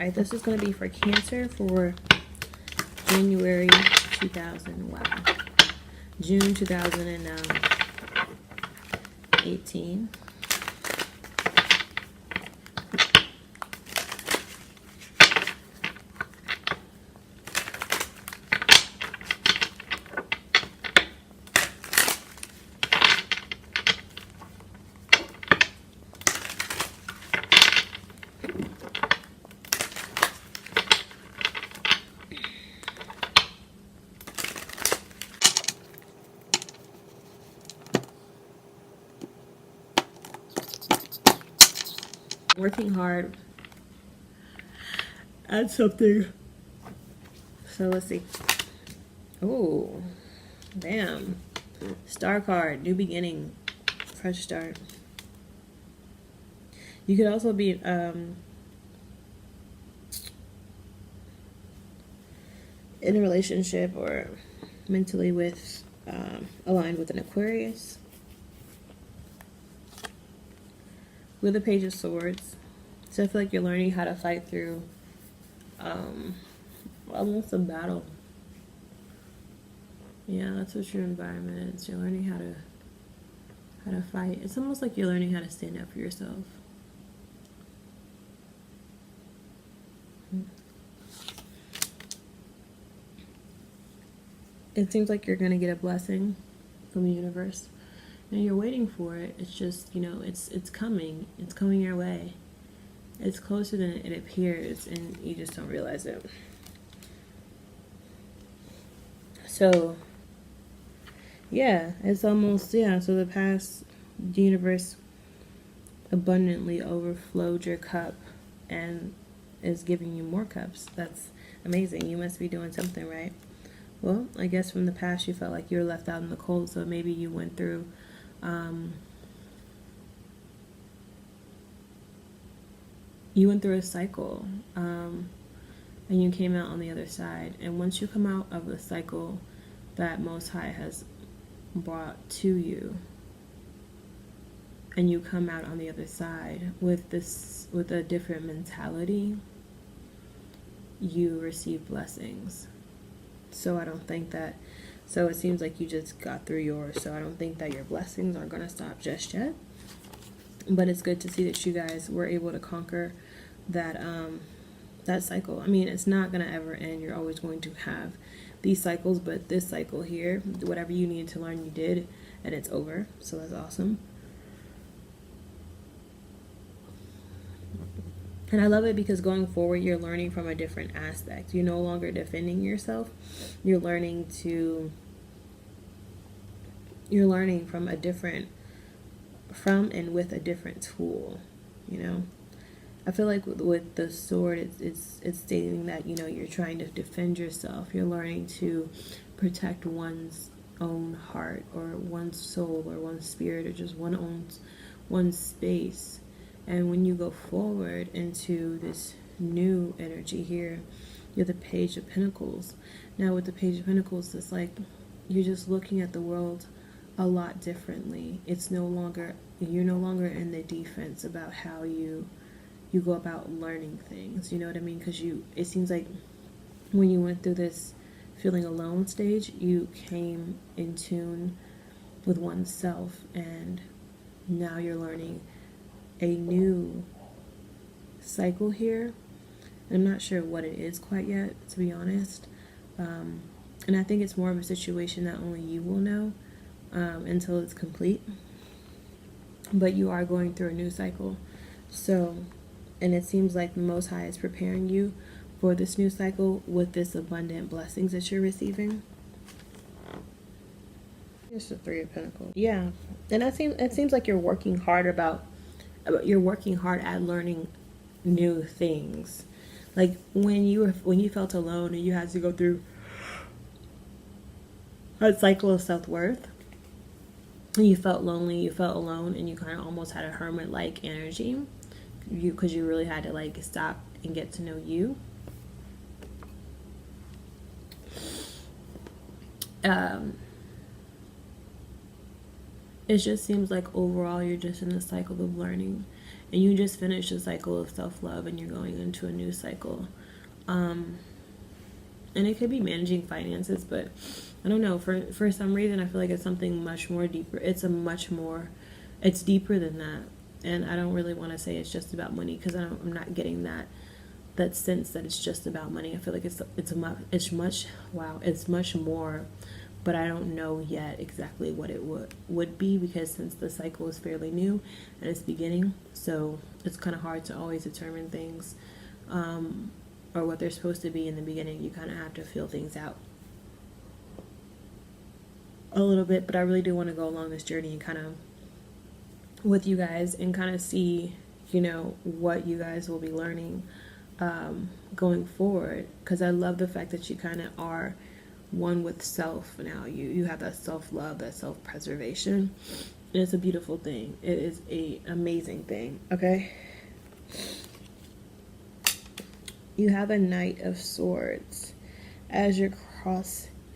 right, this is going to be for Cancer for January 2000. Wow. June 2018. Working hard at something. So let's see. Oh, damn. Star card, new beginning, fresh start. You could also be in a relationship or mentally with aligned with an Aquarius. With the Page of Swords. So I feel like you're learning how to fight through almost a battle. Yeah, that's what your environment is. You're learning how to fight. It's almost like you're learning how to stand up for yourself. It seems like you're gonna get a blessing from the universe, and you're waiting for it. It's just, you know, it's coming. It's coming your way. It's closer than it appears, and you just don't realize it. So, yeah, it's almost, yeah, so the past, the universe abundantly overflowed your cup and is giving you more cups. That's amazing. You must be doing something right. Well, I guess from the past you felt like you were left out in the cold, so maybe you went through a cycle, and you came out on the other side. And once you come out of the cycle that Most High has brought to you, and you come out on the other side with a different mentality, you receive blessings. So I don't think that, so it seems like you just got through yours, so I don't think that your blessings are going to stop just yet. But it's good to see that you guys were able to conquer that that cycle. I mean, it's not going to ever end. You're always going to have these cycles, but this cycle here, whatever you needed to learn, you did, and it's over. So that's awesome. And I love it because going forward, you're learning from a different aspect. You're no longer defending yourself. You're learning from a different, from and with a different tool, you know. I feel like with the sword, it's stating that, you know, you're trying to defend yourself. You're learning to protect one's own heart or one's soul or one's spirit or just one's space. And when you go forward into this new energy here, you're the Page of Pentacles. Now with the Page of Pentacles, it's like you're just looking at the world a lot differently. You're no longer in the defense about how you go about learning things. You know what I mean? Because it seems like when you went through this feeling alone stage, you came in tune with oneself, and now you're learning a new cycle here. I'm not sure what it is quite yet, to be honest. And I think it's more of a situation that only you will know until it's complete. But you are going through a new cycle. So, and it seems like the Most High is preparing you for this new cycle with this abundant blessings that you're receiving. It's the Three of Pentacles. Yeah. And it seems like you're working hard at learning new things. Like when you felt alone and you had to go through a cycle of self-worth, and you felt lonely, you felt alone, and you kind of almost had a hermit-like energy, because you really had to like stop and get to know you. It just seems like overall you're just in the cycle of learning, and you just finished a cycle of self-love and you're going into a new cycle. And it could be managing finances, but I don't know, for some reason I feel like it's something much more deeper. It's deeper than that. And I don't really want to say it's just about money, because I'm not getting that sense that it's just about money. I feel like it's much more, but I don't know yet exactly what it would be, because since the cycle is fairly new and it's beginning, so it's kind of hard to always determine things, or what they're supposed to be in the beginning. You kind of have to feel things out a little bit, but I really do want to go along this journey and kind of with you guys and kind of see, what you guys will be learning going forward, because I love the fact that you kind of are one with self now. You have that self-love, that self-preservation, and it's a beautiful thing. It is a amazing thing. Okay, you have a Knight of Swords as your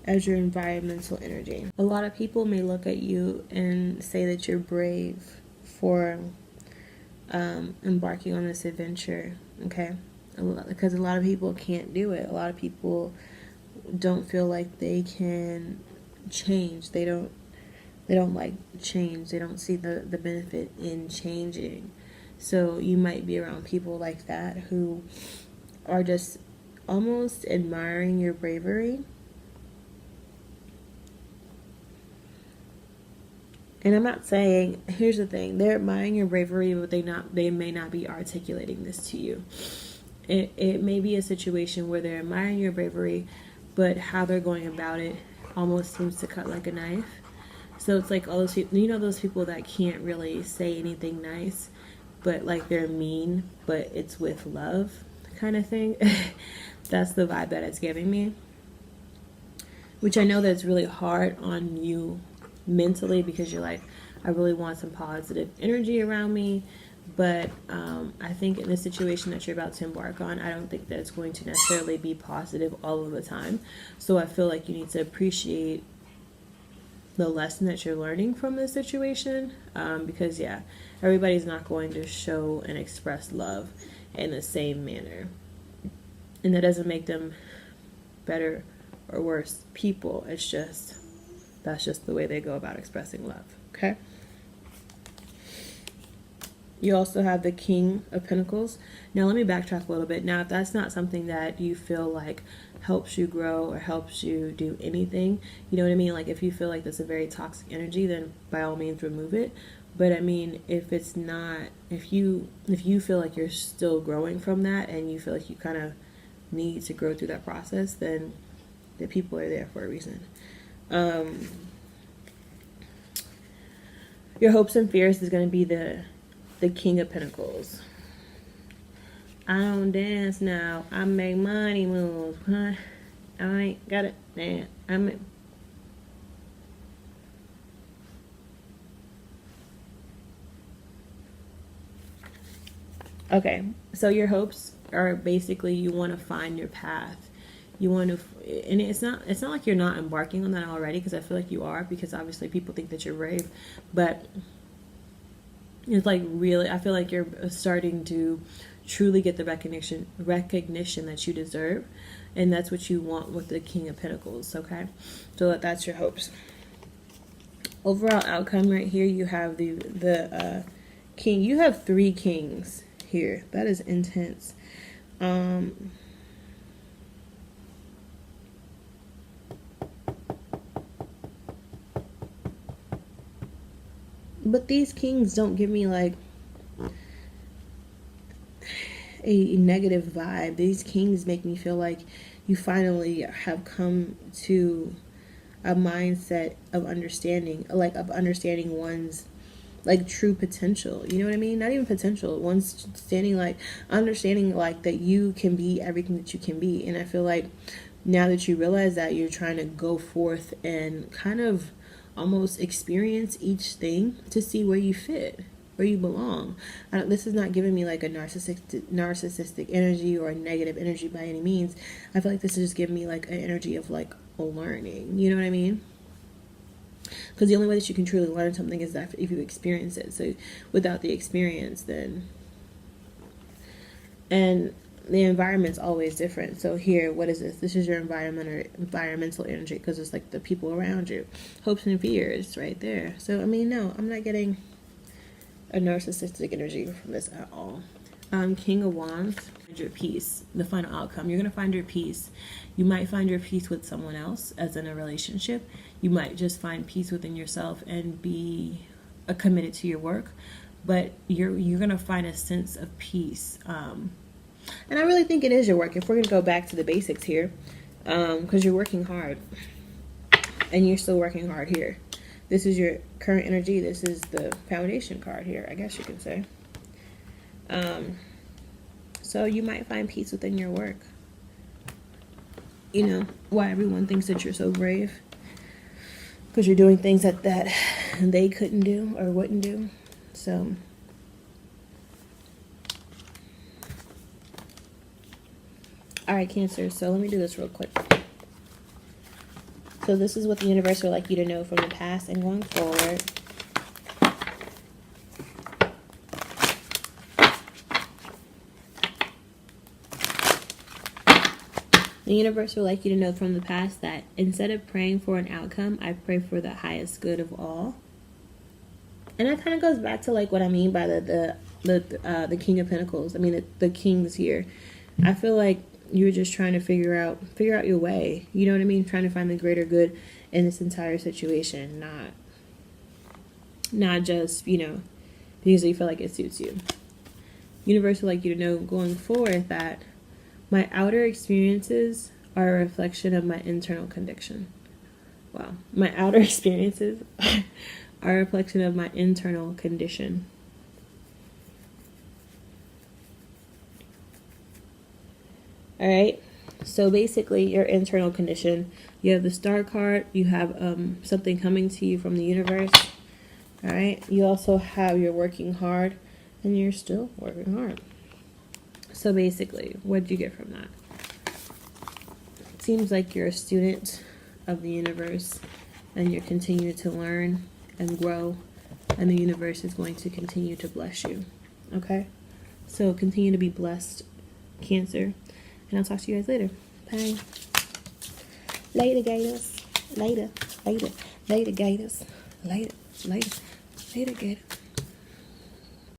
environmental energy. A lot of people may look at you and say that you're brave for embarking on this adventure, okay? Because a lot of people can't do it. A lot of people don't feel like they can change. They don't like change. They don't see the benefit in changing. So you might be around people like that who are just almost admiring your bravery. And I'm not saying, here's the thing, they're admiring your bravery, but they may not be articulating this to you. It may be a situation where they're admiring your bravery, but how they're going about it almost seems to cut like a knife. So it's like all those people, those people that can't really say anything nice, but like they're mean, but it's with love kind of thing. That's the vibe that it's giving me. Which I know that's really hard on you mentally, because you're like, I really want some positive energy around me, but I think in the situation that you're about to embark on, I don't think that it's going to necessarily be positive all of the time. So I feel like you need to appreciate the lesson that you're learning from this situation, because everybody's not going to show and express love in the same manner, and that doesn't make them better or worse people. That's just the way they go about expressing love. Okay. You also have the King of Pentacles. Now let me backtrack a little bit. Now, if that's not something that you feel like helps you grow or helps you do anything, you know what I mean? Like if you feel like that's a very toxic energy, then by all means remove it. But I mean, if it's not, if you feel like you're still growing from that and you feel like you kind of need to grow through that process, then the people are there for a reason. Your hopes and fears is going to be the King of Pentacles. I don't dance now. I make money moves. Huh? I ain't got it. Damn. Okay. So your hopes are basically you want to find your path. You want to, and it's not like you're not embarking on that already, because I feel like you are, because obviously people think that you're brave, but it's like really, I feel like you're starting to truly get the recognition that you deserve, and that's what you want with the King of Pentacles. Okay, so that's your hopes. Overall outcome right here, you have the King. You have 3 kings here. That is intense. But these kings don't give me like a negative vibe. These kings make me feel like you finally have come to a mindset of understanding, of understanding one's like true potential. You know what I mean? Not even potential. One's understanding like that you can be everything that you can be. And I feel like now that you realize that, you're trying to go forth and kind of almost experience each thing to see where you fit, where you belong. This is not giving me like a narcissistic energy or a negative energy by any means. I feel like this is just giving me like an energy of like learning. You know what I mean? Because the only way that you can truly learn something is that if you experience it. So without the experience, then And the environment's always different. So here, what is this? This is your environment or environmental energy, because it's like the people around you. Hopes and fears right there. So, I mean, no, I'm not getting a narcissistic energy from this at all. King of Wands, your peace, the final outcome. You're going to find your peace. You might find your peace with someone else, as in a relationship. You might just find peace within yourself and be committed to your work. But you're going to find a sense of peace. And I really think it is your work. If we're going to go back to the basics here, because you're working hard. And you're still working hard here. This is your current energy. This is the foundation card here, I guess you can say. So you might find peace within your work. You know, why everyone thinks that you're so brave. Because you're doing things that they couldn't do or wouldn't do. So, all right, Cancer. So let me do this real quick. So this is what the universe would like you to know from the past and going forward. The universe would like you to know from the past that instead of praying for an outcome, I pray for the highest good of all. And that kind of goes back to like what I mean by the King of Pentacles. I mean the kings here. I feel like you're just trying to figure out your way. You know what I mean? Trying to find the greater good in this entire situation, not just, you know, because you feel like it suits you. Universe would like you to know going forward that my outer experiences are a reflection of my internal condition. Wow. My outer experiences are a reflection of my internal condition. All right. So basically your internal condition, you have the Star card, you have something coming to you from the universe. All right. You also have you're working hard and you're still working hard. So basically, what do you get from that? It seems like you're a student of the universe and you're continuing to learn and grow, and the universe is going to continue to bless you. Okay? So continue to be blessed, Cancer. And I'll talk to you guys later. Bye. Later, Gators. Later, Gators. Later, Gator.